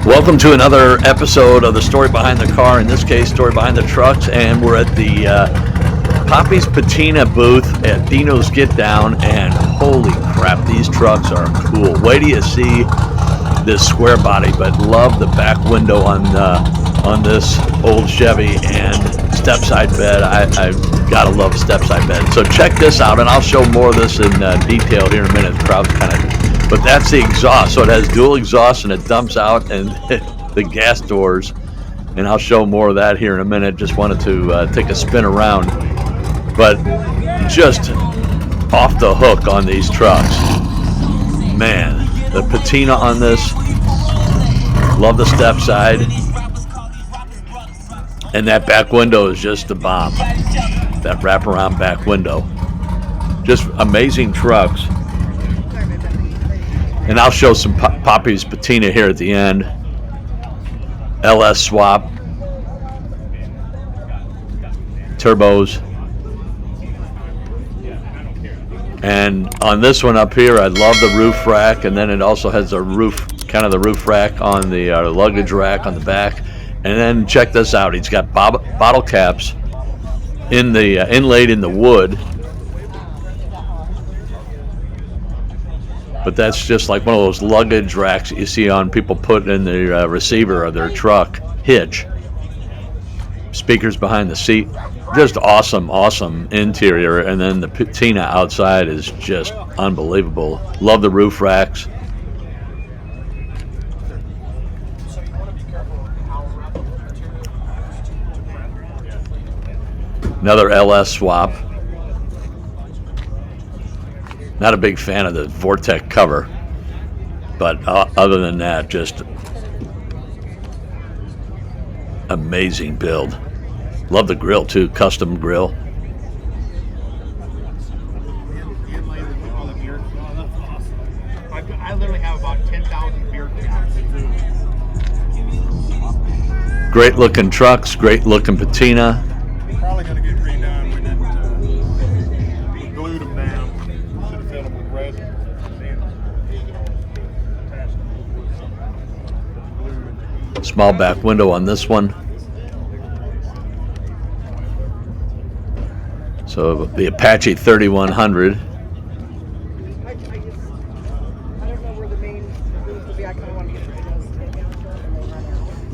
Welcome to another episode of the Story Behind the Car, in this case, Story Behind the Trucks, and we're at the Poppy's Patina booth at Dino's Get Down, and holy crap, these trucks are cool. Wait till you see this square body, but love the back window on this old Chevy and step-side bed. I gotta love step-side bed. So check this out, and I'll show more of this in detail here in a minute. The crowd's kind of... But that's the exhaust, so it has dual exhaust and it dumps out and the gas doors, and I'll show more of that here in a minute. Just wanted to take a spin around, but just off the hook on these trucks. Man, the patina on this, love the step side, and that back window is just a bomb. That wraparound back window, just amazing trucks. And I'll show some Poppy's Patina here at the end. LS swap. Turbos. And on this one up here, I love the roof rack. And then it also has a roof, kind of the roof rack on the luggage rack on the back. And then check this out. He's got bottle caps in the inlaid in the wood. But that's just like one of those luggage racks that you see on people putting in the receiver of their truck hitch. Speakers behind the seat. Just awesome interior. And then the patina outside is just unbelievable. Love the roof racks. Another LS swap. Not a big fan of the Vortec cover, but other than that, just amazing build. Love the grill too, custom grill. I literally have about 10,000 beer caps. Great looking trucks, great looking patina. Probably going to get redone. We glued them down. Small back window on this one. So the Apache 3100.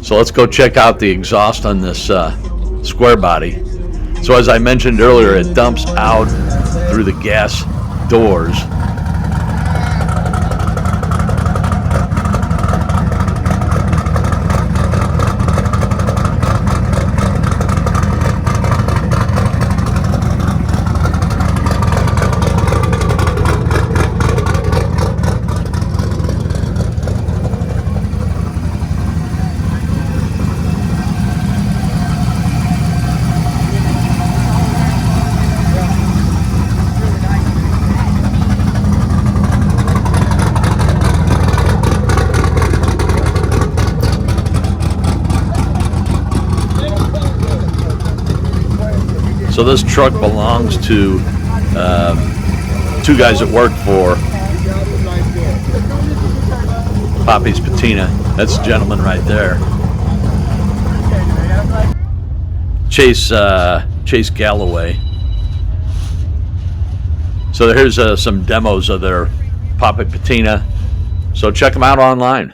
So let's go check out the exhaust on this square body. So as I mentioned earlier, it dumps out through the gas doors. So this truck belongs to two guys that work for Poppy's Patina. That's a gentleman right there. Chase Galloway. So here's some demos of their Poppy Patina. So check them out online.